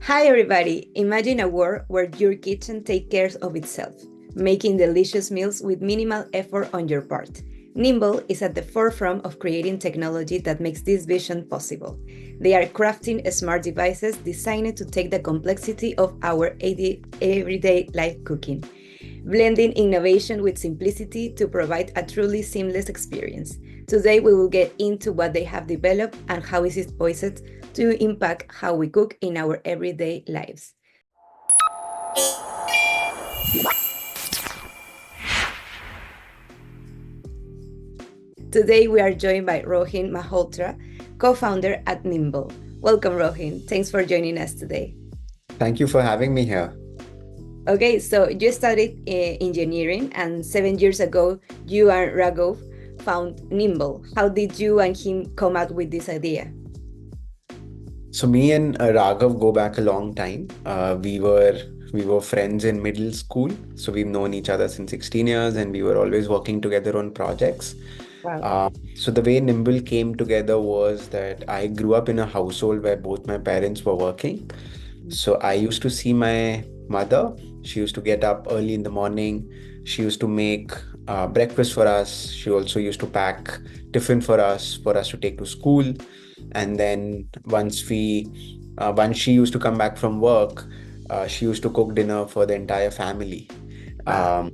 Hi, everybody. Imagine a world where your kitchen takes care of itself, making delicious meals with minimal effort on your part. Nymble is at the forefront of creating technology that makes this vision possible. They are crafting smart devices designed to take the complexity of our everyday life cooking, blending innovation with simplicity to provide a truly seamless experience. Today, we will get into what they have developed and how it is poised to impact how we cook in our everyday lives. Today, we are joined by Rohin Malhotra, co-founder at Nymble. Welcome, Rohin. Thanks for joining us today. Thank you for having me here. Okay, so you studied engineering, and 7 years ago, you and Raghav found Nymble. How did you and him come up with this idea? So me and Raghav go back a long time. We were friends in middle school, so we've known each other since 16 years, and we were always working together on projects. Wow. So the way Nimble came together was that I grew up in a household where both my parents were working. So I used to see my mother. She used to get up early in the morning. She used to make breakfast for us. She also used to pack tiffin for us to take to school. And then once she used to come back from work, she used to cook dinner for the entire family. Wow. Um,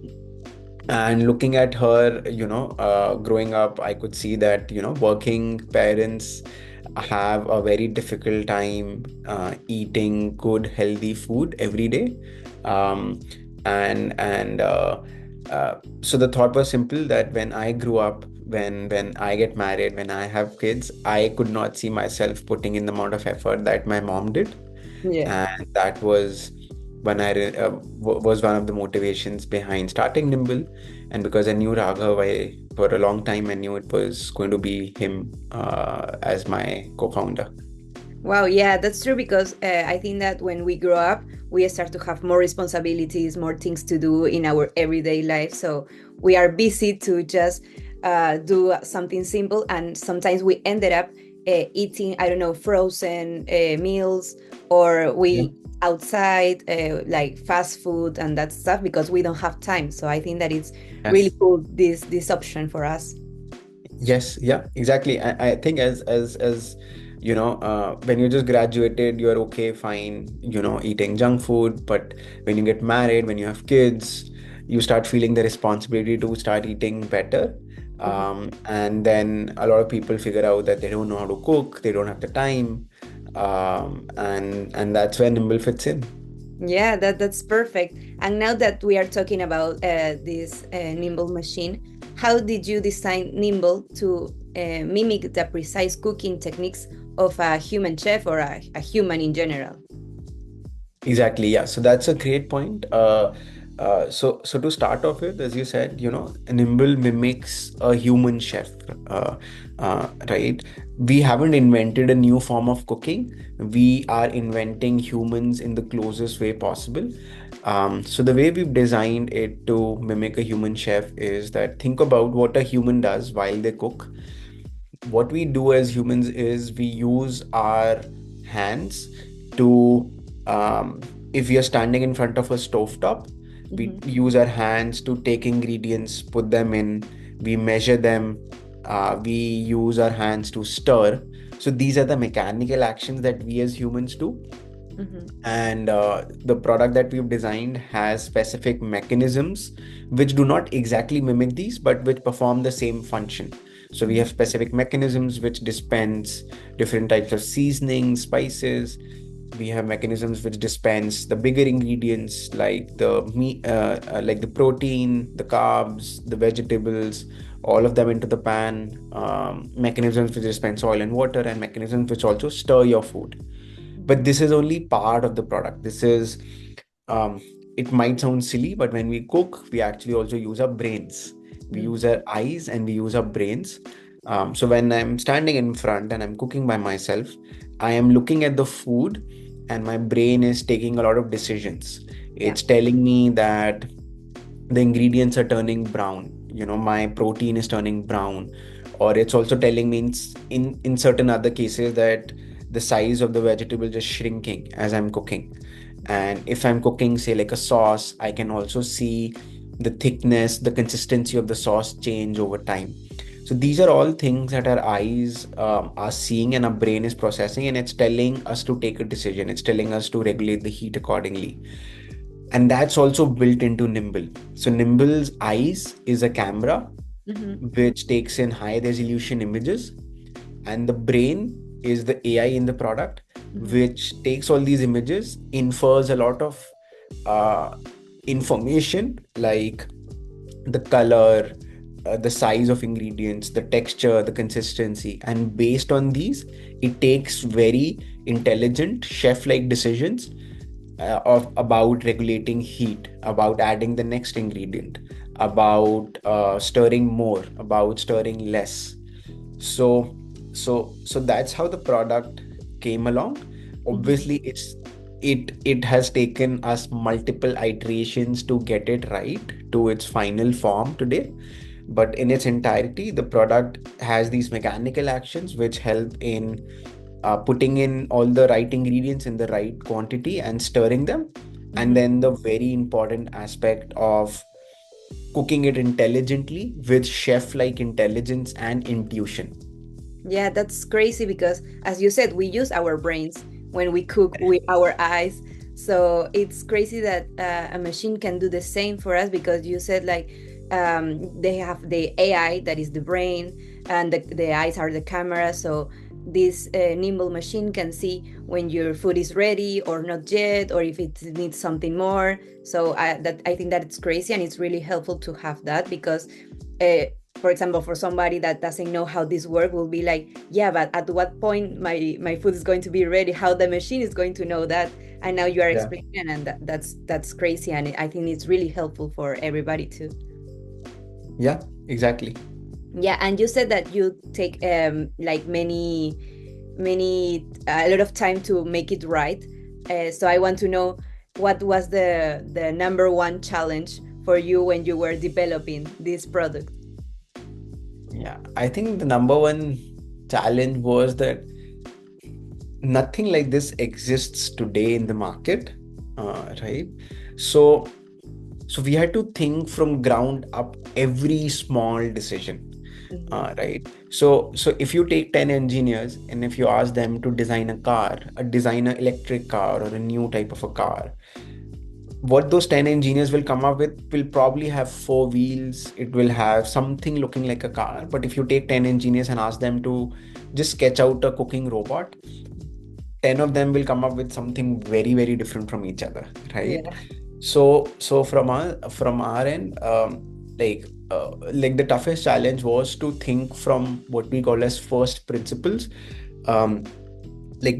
and looking at her, growing up, I could see that, working parents have a very difficult time eating good, healthy food every day. Um, and so the thought was simple that when I grew up, when I get married, when I have kids, I could not see myself putting in the amount of effort that my mom did, Yeah. and that was was one of the motivations behind starting Nimble. And because I knew Raghav, for a long time I knew it was going to be him as my co-founder. Wow, yeah, that's true because I think that when we grow up, we start to have more responsibilities, more things to do in our everyday life. So we are busy to just do something simple, and sometimes we ended up eating, I don't know, frozen meals, or Yeah. we outside like fast food and that stuff because we don't have time. So I think that it's really Yes. cool this option for us. Yes, yeah, exactly. I think as when you just graduated, you're okay, fine, eating junk food. But when you get married, when you have kids, you start feeling the responsibility to start eating better. Mhm. And then a lot of people figure out that they don't know how to cook, they don't have the time, and that's where Nimble fits in. Yeah, that's perfect. And now that we are talking about this Nimble machine, how did you design Nimble to mimic the precise cooking techniques of a human chef or a human in general? Exactly, yeah. So that's a great point. So to start off with, as you said, Nimble mimics a human chef, right? We haven't invented a new form of cooking. We are inventing humans in the closest way possible. So the way we've designed it to mimic a human chef is that think about what a human does while they cook. What we do as humans is we use our hands to um, if we are standing in front of a stovetop, we Mhm. use our hands to take ingredients, put them in, we measure them, we use our hands to stir. So these are the mechanical actions that we as humans do. Mhm. And the product that we've designed has specific mechanisms which do not exactly mimic these but which perform the same function. So we Mhm. have specific mechanisms which dispense different types of seasonings, spices. We have mechanisms which dispense the bigger ingredients like the meat, like the protein, the carbs, the vegetables, all of them into the pan. Mechanisms which dispense oil and water, and mechanisms which also stir your food. But Mhm. this is only part of the product. Um, it might sound silly, but when we cook, we actually also use our brains. We Mhm. use our eyes and we use our brains. So when I'm standing in front and I'm cooking by myself, I am looking at the food and my brain is taking a lot of decisions. Yeah. It's telling me that the ingredients are turning brown, my protein is turning brown, or it's also telling me in certain other cases that the size of the vegetable just shrinking as I'm cooking. And if I'm cooking, say, like a sauce, I can also see the thickness, the consistency of the sauce change over time. So these are all things that our eyes are seeing and our brain is processing, and it's telling us to take a decision. It's telling us to regulate the heat accordingly. And that's also built into Nymble. So Nymble's eyes is a camera Mm-hmm. which takes in high resolution images, and the brain is the AI in the product, Mm-hmm. which takes all these images, infers a lot of uh, information like the color, the size of ingredients, the texture, the consistency, and based on these, it takes very intelligent chef-like decisions of about regulating heat, about adding the next ingredient, about stirring more, about stirring less. So, so that's how the product came along. Mm-hmm. Obviously, it has taken us multiple iterations to get it right to its final form today. But in its entirety, the product has these mechanical actions which help in putting in all the right ingredients in the right quantity and stirring them. And Mm-hmm. then the very important aspect of cooking it intelligently with chef-like intelligence and intuition. Yeah, that's crazy because, as you said, we use our brains when we cook with our eyes. So it's crazy that a machine can do the same for us because you said, like, they have the AI that is the brain, and the eyes are the camera. So this nimble machine can see when your food is ready or not yet, or if it needs something more. So I think that it's crazy, and it's really helpful to have that because uh, for example, for somebody that doesn't know how this work will be like, yeah, but at what point my food is going to be ready, how the machine is going to know that. And now you are Yeah. explaining, and that's crazy, and I think it's really helpful for everybody too. Yeah, exactly. Yeah, and you said that you take like many a lot of time to make it right. So I want to know, what was the number one challenge for you when you were developing this product? Yeah, I think the number one challenge was that nothing like this exists today in the market, right? So, so we had to think from ground up every small decision, Mm-hmm. right? So if you take 10 engineers and if you ask them to design a car, a designer electric car or a new type of a car, what those 10 engineers will come up with will probably have four wheels. It will have something looking like a car. But if you take 10 engineers and ask them to just sketch out a cooking robot, 10 of them will come up with something very, very different from each other, right? Yeah. So from our end, like the toughest challenge was to think from what we call as first principles, um, like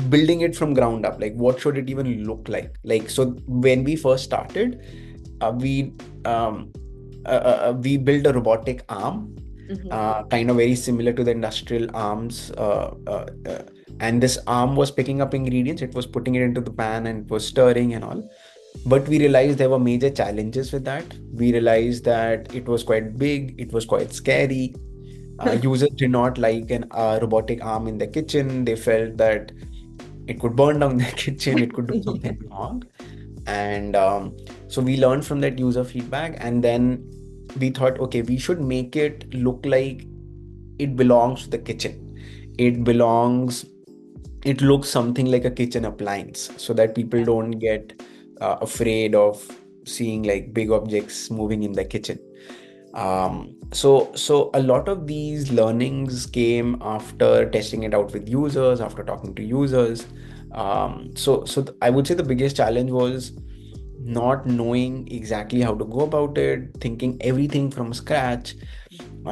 building it from ground up. Like what should it even look like? So when we first started, we we built a robotic arm, Mm-hmm. kind of very similar to the industrial arms. And this arm was picking up ingredients, it was putting it into the pan and it was stirring and all. But we realized there were major challenges with that. We realized that it was quite big, it was quite scary. Users did not like an robotic arm in the kitchen. They felt that it could burn down their kitchen, it could do Yeah. something wrong. And so we learned from that user feedback, and then we thought, okay, we should make it look like it belongs to the kitchen. It belongs, it looks something like a kitchen appliance so that people don't get afraid of seeing like big objects moving in the kitchen. So a lot of these learnings came after testing it out with users, after talking to users. I would say the biggest challenge was not knowing exactly how to go about it, thinking everything from scratch.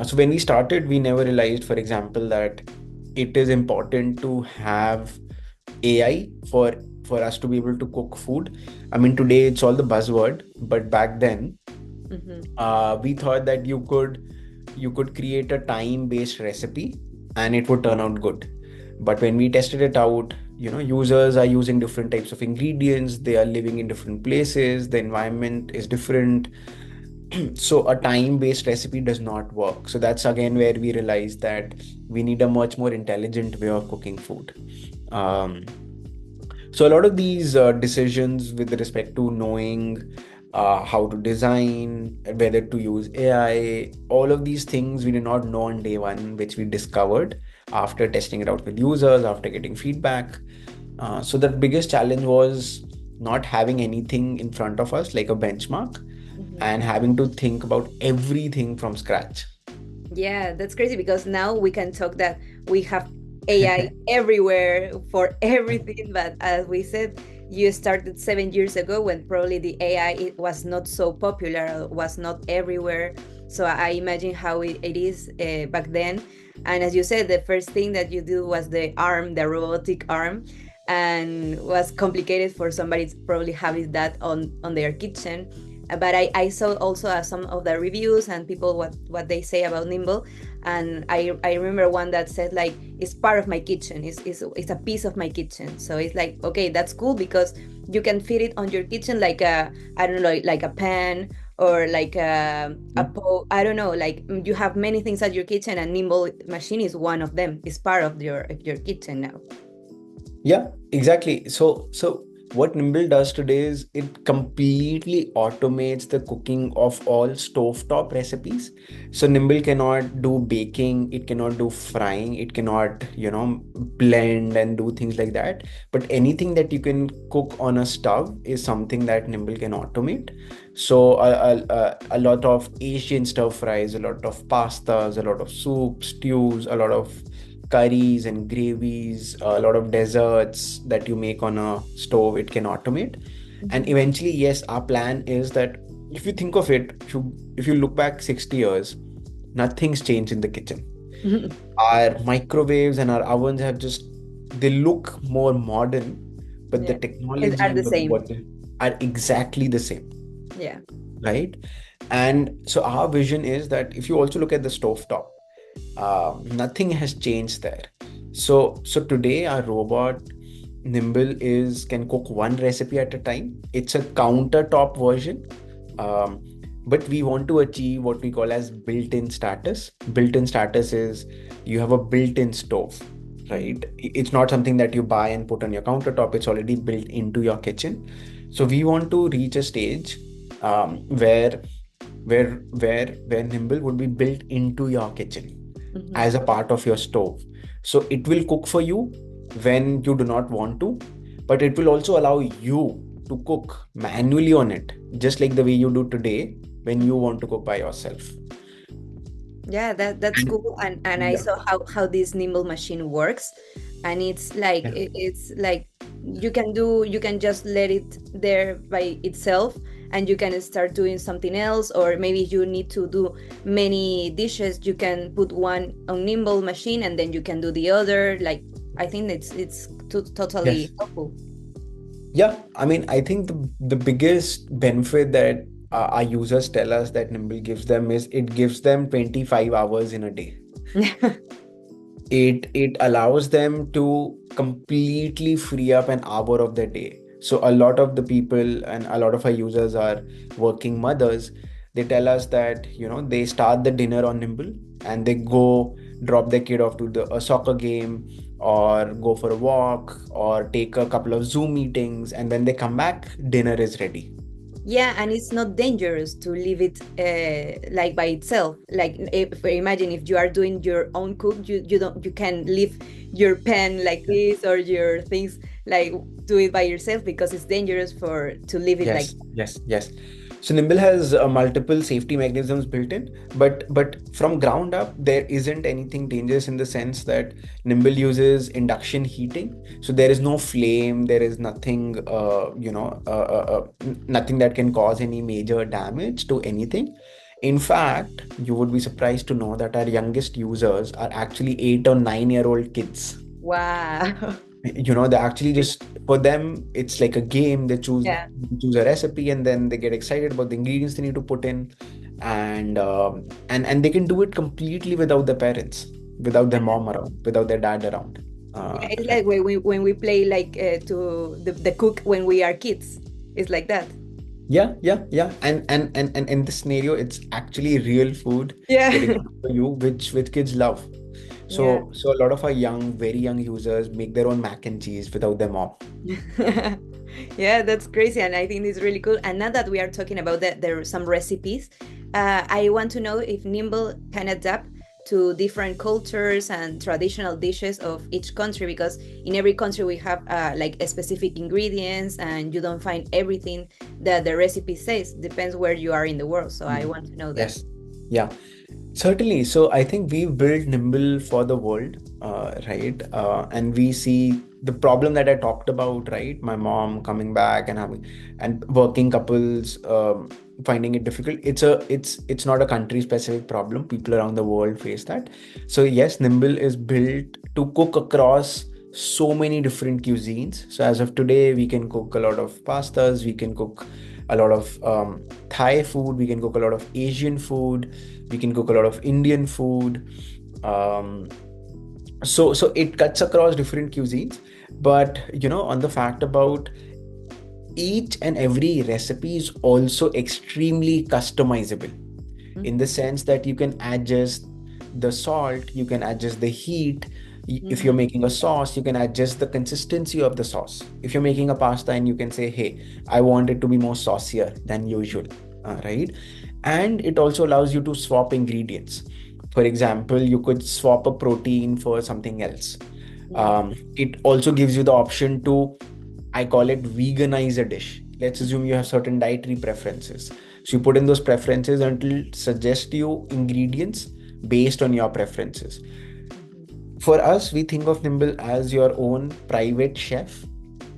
So when we started, we never realized, for example, that it is important to have AI for us to be able to cook food. I mean, today it's all the buzzword, but back then, Mm-hmm. we thought that you could create a time-based recipe and it would turn out good. But when we tested it out, users are using different types of ingredients, they are living in different places, the environment is different. So a time-based recipe does not work. So that's again where we realized that we need a much more intelligent way of cooking food. Um, so a lot of these decisions with respect to knowing how to design, whether to use AI, all of these things we did not know on day one, which we discovered after testing it out with users, after getting feedback. So the biggest challenge was not having anything in front of us like a benchmark Mhm. and having to think about everything from scratch. Yeah, that's crazy because now we can talk that we have AI everywhere for everything. But as we said, you started 7 years ago when probably the AI it was not so popular, was not everywhere. So I imagine how it is back then. And as you said, the first thing that you do was the arm, the robotic arm, and was complicated for somebody to probably having that on their kitchen. But I saw also some of the reviews and people what they say about Nymble, and I remember one that said like it's part of my kitchen, it's a piece of my kitchen. So it's like, okay, that's cool because you can fit it on your kitchen like a, I don't know, like a pan or like I don't know, like you have many things at your kitchen and Nymble machine is one of them. It's part of your kitchen now. Yeah, exactly. So what Nimble does today is it completely automates the cooking of all stovetop recipes. So Nimble cannot do baking, it cannot do frying, it cannot, blend and do things like that. But anything that you can cook on a stove is something that Nimble can automate. So a lot of Asian stir fries, a lot of pastas, a lot of soups, stews, a lot of curries and gravies, a lot of desserts that you make on a stove, it can automate. And Mhm. eventually, yes, our plan is that if you think of it, if you look back 60 years, nothing's changed in the kitchen. Our microwaves and our ovens have just, they look more modern, but the Yeah, it technology are the and same. what they are exactly the same, Yeah. right? And so our vision is that if you also look at the stovetop, nothing has changed there. So today our robot Nimble is can cook one recipe at a time. It's a countertop version, um, but we want to achieve what we call as built-in status. Built-in status is you have a built-in stove, Mhm. right? It's not something that you buy and put on your countertop. It's already built into your kitchen. So we want to reach a stage where Nimble would be built into your kitchen Mhm. as a part of your stove. So it will cook for you when you do not want to, but it will also allow you to cook manually on it, just like the way you do today when you want to cook by yourself. Yeah, that's And cool. And I yeah, saw how this Nimble machine works, and it's like yeah, it's like you can just let it there by itself, and you can start doing something else, or maybe you need to do many dishes. You can put one on Nimble machine, and then you can do the other. Like I think it's totally yes. helpful. Yeah, I mean, I think the biggest benefit that our users tell us that Nimble gives them is it gives them 25 hours in a day. It allows them to completely free up an hour of their day. So a lot of the people and a lot of our users are working mothers. They tell us that they start the dinner on Nimble and they go drop their kid off to a soccer game or go for a walk or take a couple of Zoom meetings, and when they come back, dinner is ready. Yeah, and it's not dangerous to leave it like by itself. Like if, imagine if you are doing your own cook, you don't you can leave your pan like Yeah. this or your things like do it by yourself because it's dangerous for to leave it like. Yes, yes, yes. So Nimble has multiple safety mechanisms built in, but from ground up, there isn't anything dangerous in the sense that Nimble uses induction heating. So there is no flame, there is nothing, nothing that can cause any major damage to anything. In fact, you would be surprised to know that our youngest users are actually 8 or 9 year old kids. Wow. They actually just, for them it's like a game. They choose Yeah. choose a recipe and then they get excited about the ingredients they need to put in, and they can do it completely without their parents, without their mom around, without their dad around. Yeah, it's Right. like when we play like to the cook when we are kids. It's like that. Yeah, yeah, yeah. And in this scenario, it's actually real food getting Yeah. cooked for you, which kids love. Yeah. So a lot of our very young users make their own mac and cheese without their mom. Yeah, that's crazy, and I think it's really cool. And now that we are talking about that, there are some recipes. I want to know if Nimble can adapt to different cultures and traditional dishes of each country, because in every country we have like a specific ingredients, and you don't find everything that the recipe says. Depends where you are in the world. So I Mhm. want to know that. Yes. Yeah. Certainly. So I think we've built Nimble for the world, right? And we see the problem that I talked about, right? My mom coming back and having and working couples finding it difficult. It's not a country specific problem. People around the world face that. So yes, Nimble is built to cook across so many different cuisines. So as of today, we can cook a lot of pastas. We can cook a lot of Thai food. We can cook a lot of Asian food. We can cook a lot of Indian food. um, so it cuts across different cuisines, but on the fact about each and every recipe is also extremely customizable, in the Mhm. sense that you can adjust the salt, you can adjust the heat. If you're Mhm. making a sauce, you can adjust the consistency of the sauce. If you're making a pasta and you can say, hey, I want it to be more saucier than usual, right? And it also allows you to swap ingredients. For example, you could swap a protein for something else. Yeah. It also gives you the option to, I call it, veganize a dish. Let's assume you have certain dietary preferences. So you put in those preferences and it'll suggest you ingredients based on your preferences. Mhm. For us, we think of Nimble as your own private chef,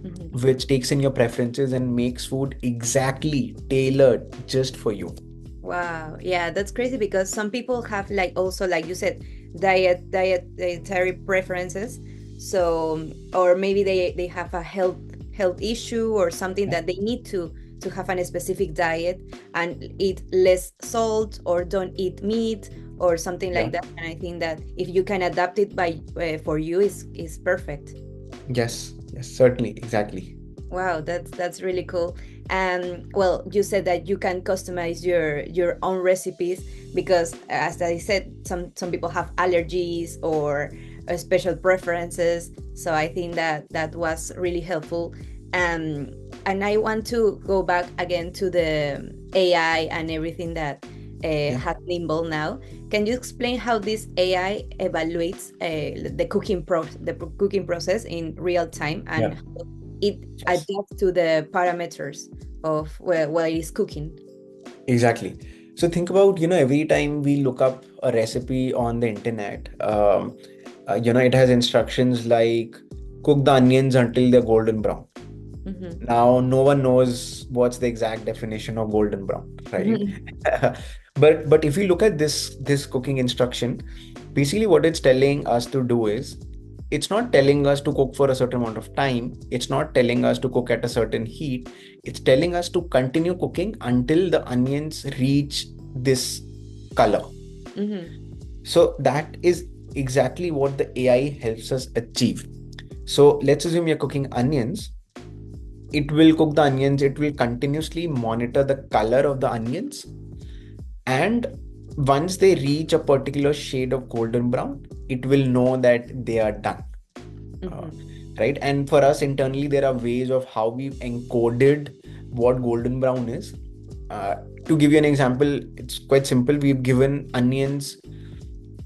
Mhm. which takes in your preferences and makes food exactly tailored just for you. Wow. Yeah, that's crazy because some people have like also like you said, dietary preferences. So or maybe they have a health issue or something Yeah. that they need to have a specific diet and eat less salt or don't eat meat or something Yeah. like that. And I think that if you can adapt it by for you is perfect. Yes. Yes. Certainly. Exactly. Wow, that's really cool. And well, you said that you can customize your own recipes because, as I said, some people have allergies or special preferences. So I think that that was really helpful. And I want to go back again to the AI and everything that Yeah. has Nimble now. Can you explain how this AI evaluates the cooking process in real time Yeah. and it Yes. adapts to the parameters of while it is cooking? Exactly. So think about, every time we look up a recipe on the internet, it has instructions like cook the onions until they're golden brown. Mm-hmm. Now, no one knows what's the exact definition of golden brown, right? Mm-hmm. But if you look at this cooking instruction, basically what it's telling us to do is, it's not telling us to cook for a certain amount of time. It's not telling us to cook at a certain heat. It's telling us to continue cooking until the onions reach this color. Mm-hmm. So that is exactly what the AI helps us achieve. So let's assume you're cooking onions. It will cook the onions, it will continuously monitor the color of the onions, and once they reach a particular shade of golden brown, it will know that they are done. uh, Mm-hmm. right? And for us internally, there are ways of how we've encoded what golden brown is. uh, to give you an example, it's quite simple. We've given onions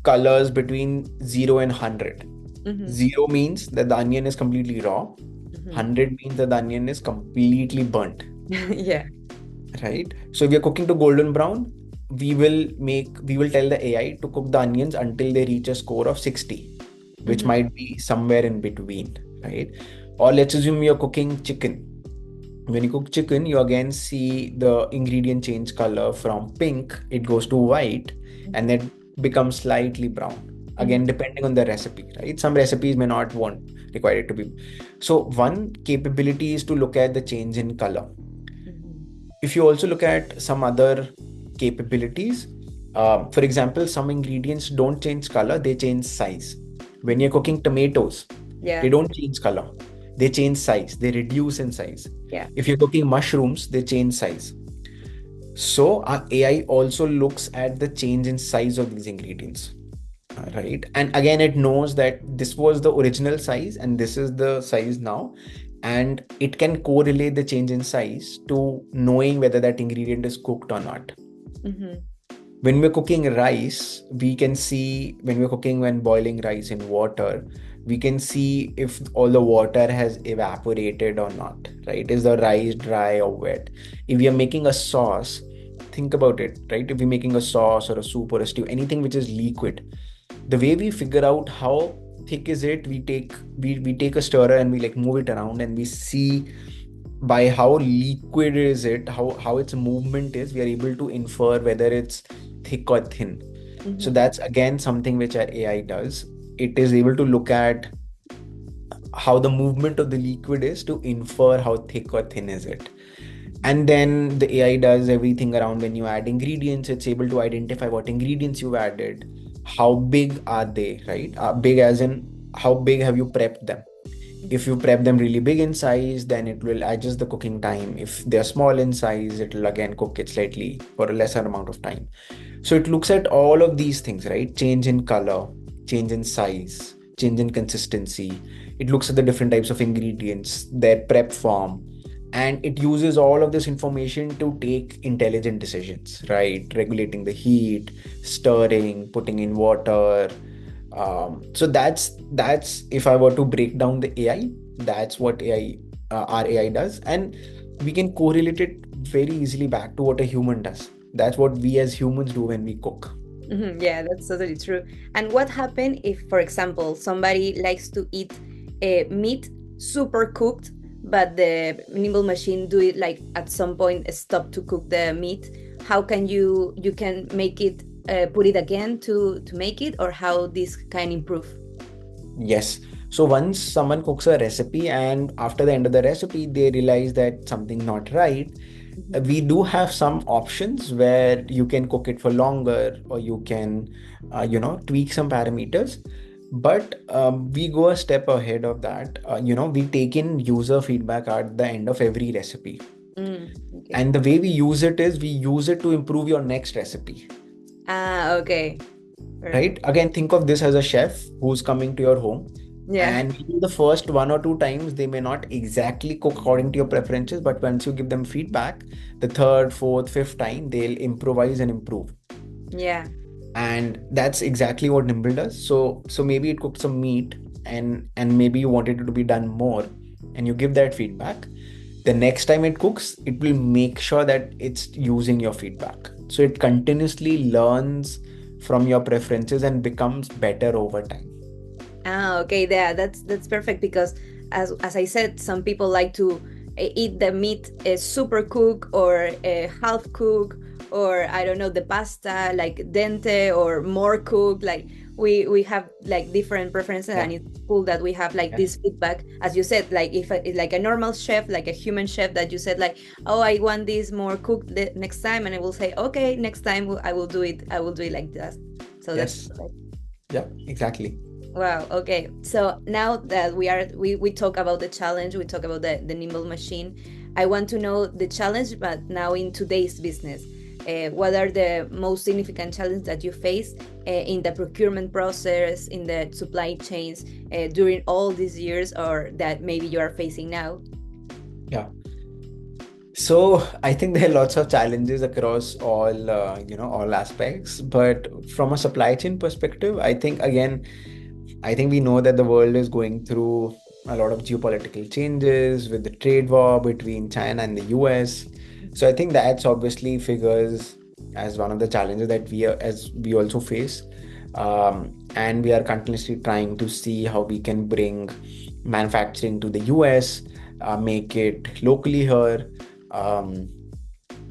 colors between 0 and 100. Mm-hmm. 0 means that the onion is completely raw. Mm-hmm. 100 means that the onion is completely burnt, Yeah. right? So if we are cooking to golden brown, we will tell the AI to cook the onions until they reach a score of 60, which Mm-hmm. might be somewhere in between, right? Or let's assume you're cooking chicken. When you cook chicken, you again see the ingredient change color from pink, it goes to white, and Mm-hmm. then becomes slightly brown. Mm-hmm. Again, depending on the recipe, right? Some recipes may not want require it to be. So one capability is to look at the change in color. Mm-hmm. If you also look at some other capabilities, for example, some ingredients don't change color, they change size. When you're Mm-hmm. cooking tomatoes, they Yeah. don't change color, they change size, they reduce in size. Yeah. If you're cooking mushrooms, they change size. So our AI also looks at the change in size of these ingredients. right? And again, it knows that this was the original size and this is the size now. And it can correlate the change in size to knowing whether that ingredient is cooked or not. Mm-hmm. When we're cooking rice, we can see when boiling rice in water, we can see if all the water has evaporated or not, right? Is the rice dry or wet? If we are making a sauce, think about it, right? If we're making a sauce or a soup or a stew, anything which is liquid, the way we figure out how thick is it, we take a stirrer and we like move it around and we see by how liquid is it, how its movement is, we are able to infer whether it's thick or thin. So Mm-hmm. that's again something which our AI does. It is able to look at how the movement of the liquid is to infer how thick or thin is it. And then the AI does everything around when you add ingredients, it's able to identify what ingredients you've added, how big are they, right? Big as in how big have you prepped them. If you prep them really big in size, then it will adjust the cooking time. If they're small in size, it will again cook it slightly for a lesser amount of time. So it looks at all of these things, right? Change in color, change in size, change in consistency. It looks at the different types of ingredients, their prep form, and it uses all of this information to take intelligent decisions, right? Regulating the heat, stirring, putting in water. So that's if I were to break down the AI, that's what AI our AI does, and we can correlate it very easily back to what a human does. That's what we as humans do when we cook. Mhm. Yeah, that's totally true. And what happens if, for example, somebody likes to eat meat super cooked, but the Nimble machine do it like at some point stop to cook the meat? How can you can make it put it again to make it, or how this can improve? Yes. So once someone cooks a recipe and after the end of the recipe they realize that something not right, Mhm. we do have some options where you can cook it for longer or you can tweak some parameters. But we go a step ahead of that. We take in user feedback at the end of every recipe. Okay. And the way we use it is we use it to improve your next recipe. Ah, okay. Right? Perfect. Again, think of this as a chef who's coming to your home, Yeah. and maybe the first one or two times they may not exactly cook according to your preferences, but once you give them feedback, the third, fourth, fifth time, they'll improvise and improve. Yeah. And that's exactly what Nimble does. So maybe it cooked some meat and maybe you wanted it to be done more, and you give that feedback. The next time it cooks, it will make sure that it's using your feedback. So it continuously learns from your preferences and becomes better over time. Ah, okay, yeah, that's perfect because as I said, some people like to eat the meat super cook or half cook, or I don't know, the pasta like dente or more cooked. Like we have like different preferences, Yeah. and it's cool that we have like Yes. this feedback. As you said, like if like a normal chef, like a human chef, that you said like, oh, I want this more cooked the next time, and I will say, okay, next time I will do it. I will do it like that. So that's Yes. perfect. Yeah. Exactly. Wow. Okay. So now that we talk about the challenge, we talk about the Nimble machine. I want to know the challenge, but now in today's business, what are the most significant challenges that you face in the procurement process, in the supply chains during all these years, or that maybe you are facing now? Yeah. So I think there are lots of challenges across all aspects. But from a supply chain perspective, I think we know that the world is going through a lot of geopolitical changes with the trade war between China and the US. So I think that's obviously figures as one of the challenges that as we also face. And we are continuously trying to see how we can bring manufacturing to the US, make it locally here. Um,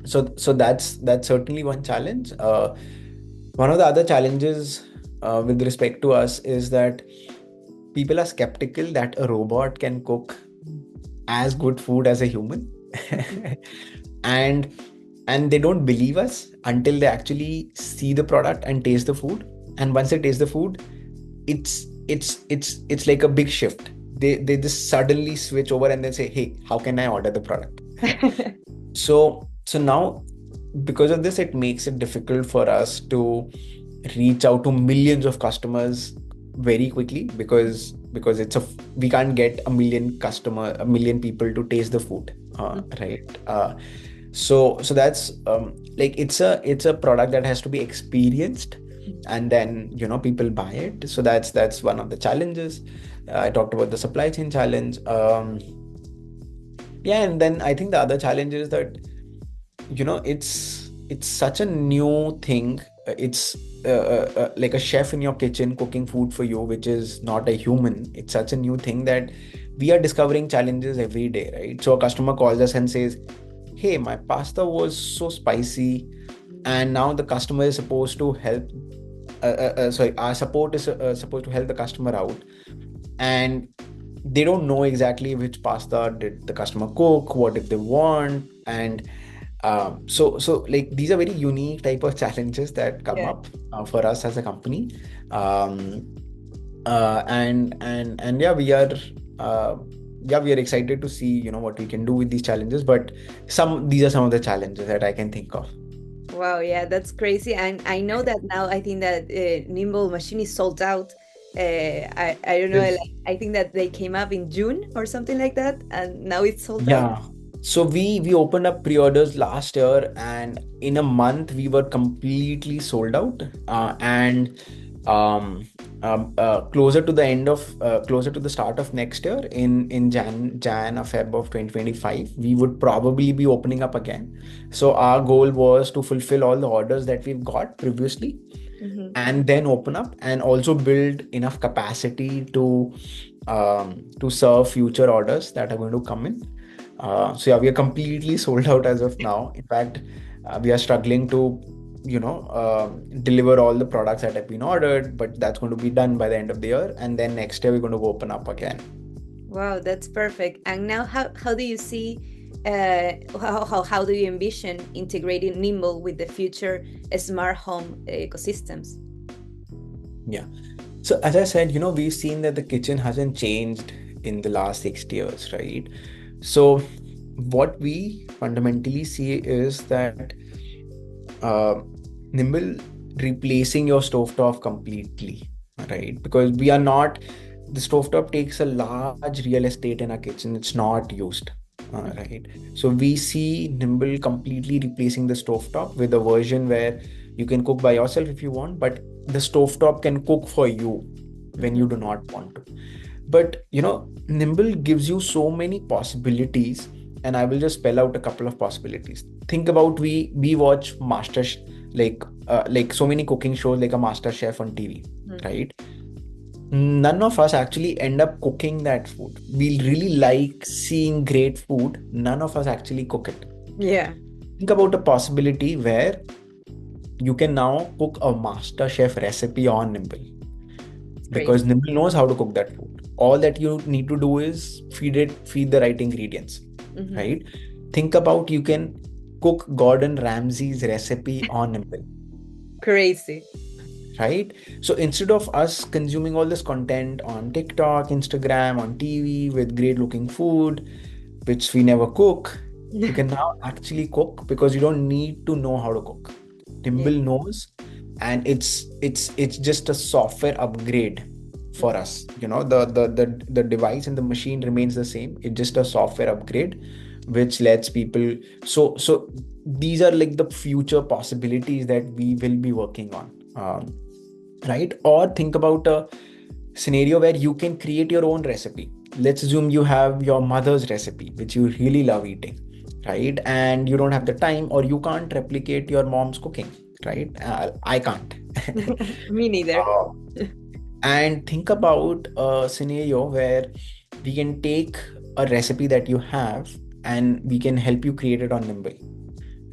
so that's certainly one challenge. One of the other challenges with respect to us is that people are skeptical that a robot can cook as good food as a human. Mhm. and and they don't believe us until they actually see the product and taste the food. And once they taste the food, it's like a big shift. They just suddenly switch over and they say, hey, how can I order the product? So now because of this, it makes it difficult for us to reach out to millions of customers very quickly, because we can't get a million people to taste the food, right? So that's like it's a product that has to be experienced, and then people buy it. So that's one of the challenges. I talked about the supply chain challenge. Yeah, and then I think the other challenge is that it's such a new thing. It's like a chef in your kitchen cooking food for you, which is not a human. It's such a new thing that we are discovering challenges every day, right? So a customer calls us and says, hey, my pasta was so spicy, and now the customer is supposed to help sorry, our support is supposed to help the customer out, and they don't know exactly which pasta did the customer cook, what did they want. And so like these are very unique type of challenges that come Yeah. up for us as a company. um, and uh, yeah, we are excited to see what we can do with these challenges, but these are some of the challenges that I can think of. Wow, yeah, that's crazy. And I know that now I think that Nymble machine is sold out. I don't know, Yes. like, I think that they came up in June or something like that, and now it's sold out. Yeah. So we opened up pre-orders last year, and in a month we were completely sold out. And um, closer to the closer to the start of next year, in Jan or Feb of 2025, we would probably be opening up again. So our goal was to fulfill all the orders that we've got previously, Hmm. and then open up and also build enough capacity to serve future orders that are going to come in. So yeah, we are completely sold out as of now. In fact, we are struggling to deliver all the products that have been ordered, but that's going to be done by the end of the year, and then next year we're going to open up again. Wow, that's perfect. And now, how do you see, how do you envision integrating Nimble with the future smart home ecosystems? Yeah. So as I said, we've seen that the kitchen hasn't changed in the last 60 years, right? So what we fundamentally see is that uh, Nimble replacing your stovetop completely, right? Because the stovetop takes a large real estate in our kitchen. It's not used, right? So we see Nimble completely replacing the stovetop with a version where you can cook by yourself if you want, but the stovetop can cook for you when you Mhm. do not want to. But Nimble gives you so many possibilities, and I will just spell out a couple of possibilities. Think about, we watch like so many cooking shows like a Master Chef on TV, Mhm. right? None of us actually end up cooking that food. We really like seeing great food. None of us actually cook it. Yeah, Think about a possibility where you can now cook a Master Chef recipe on Nimble, it's because crazy. Nimble knows how to cook that food. All that you need to do is feed the right ingredients, Hmm. right? Think about, you can cook Gordon Ramsay's recipe on Nimble, Crazy. right? So instead of us consuming all this content on TikTok, Instagram, on TV with great looking food, which we never cook, you can now actually cook because you don't need to know how to cook. Yeah. Nimble knows, and it's just a software upgrade for Mhm. us. The device and the machine remains the same. It's just a software upgrade which lets people. So these are like the future possibilities that we will be working on. Right? Or think about a scenario where you can create your own recipe. Let's assume you have your mother's recipe, which you really love eating, right? And you don't have the time, or you can't replicate your mom's cooking, right? I can't. Me neither. Uh, and think about a scenario where we can take a recipe that you have, and we can help you create it on Nimble,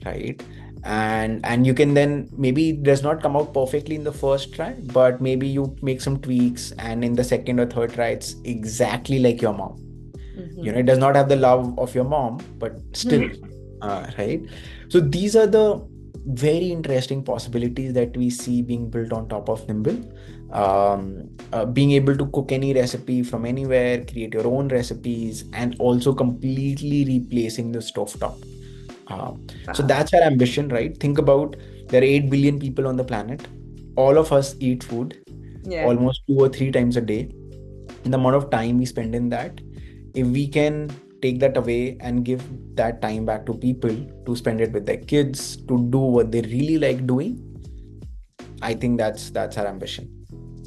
right? And you can then, maybe it does not come out perfectly in the first try, but maybe you make some tweaks, and in the second or third try it's exactly like your mom. Hmm. It does not have the love of your mom, but still, right? So these are the very interesting possibilities that we see being built on top of Nimble. Being able to cook any recipe from anywhere, create your own recipes, and also completely replacing the stovetop. So Wow. that's our ambition, right? Think about, there are 8 billion people on the planet. all of us eat food Yeah. almost 2 or 3 times a day. And the amount of time we spend in that, if we can take that away and give that time back to people to spend it with their kids, to do what they really like doing, I think that's our ambition.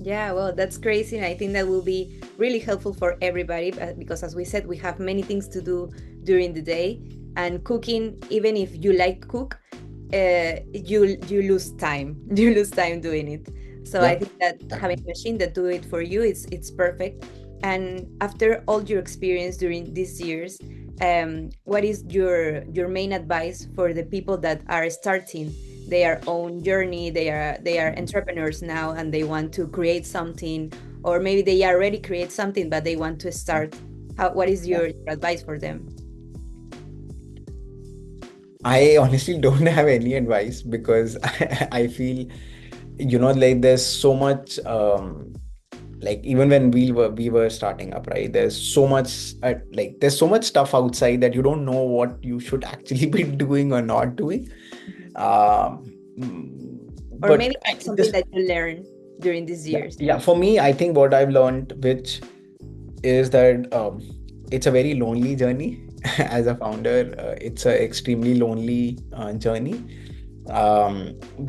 Yeah, well, that's crazy. And I think that will be really helpful for everybody because, as we said, we have many things to do during the day. And cooking, even if you like cook, you lose time. You lose time doing it. So I Yeah, think that having exactly. a machine that do it for you, it's perfect. And after all your experience during these years, what is your main advice for the people that are starting their own journey? They are entrepreneurs now and they want to create something, or maybe they already create something but they want to start. What is Yeah. your advice for them? I honestly don't have any advice because I feel, like there's so much, like even when we were starting up, right? There's so much stuff outside that you don't know what you should actually be doing or not doing. Mhm. Um, Or but maybe I that's think something this, that you learn during these yeah, years. yeah. For me, I think what I've learned, which is that it's a very lonely journey as a founder. It's an extremely lonely journey,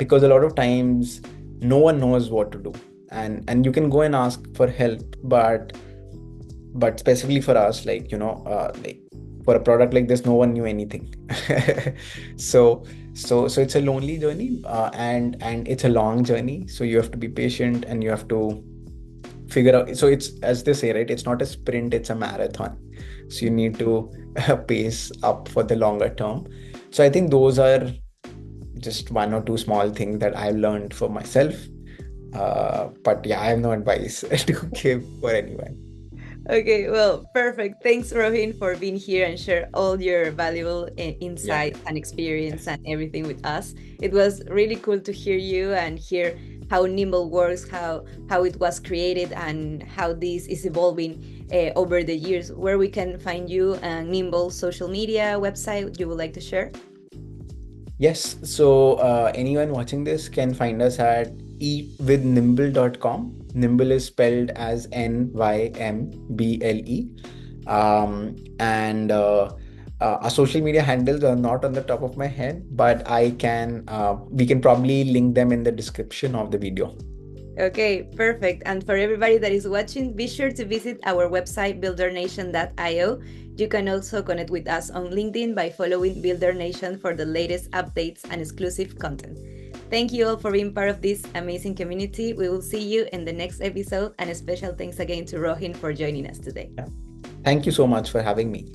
because a lot of times no one knows what to do, and you can go and ask for help, but specifically for us, like for a product like this, no one knew anything. so so it's a lonely journey, and it's a long journey, so you have to be patient and you have to figure out. So it's, as they say, right, it's not a sprint, it's a marathon. So you need to pace up for the longer term. So I think those are just one or two small things that I've learned for myself. But yeah, I have no advice to give for anyone. Okay, well, perfect. Thanks, Rohin, for being here and share all your valuable Yeah. insights and experience Yes. and everything with us. It was really cool to hear you and hear how Nimble works, how it was created, and how this is evolving over the years. Where we can find you and Nimble social media website you would like to share? Yes. So anyone watching this can find us at eatwithnimble.com. Nimble is spelled as Nymble. And our social media handles are not on the top of my head, but we can probably link them in the description of the video. Okay, perfect. And for everybody that is watching, be sure to visit our website, buildernation.io. You can also connect with us on LinkedIn by following Builder Nation for the latest updates and exclusive content. Thank you all for being part of this amazing community. We will see you in the next episode. And a special thanks again to Rohin for joining us today. Yeah. Thank you so much for having me.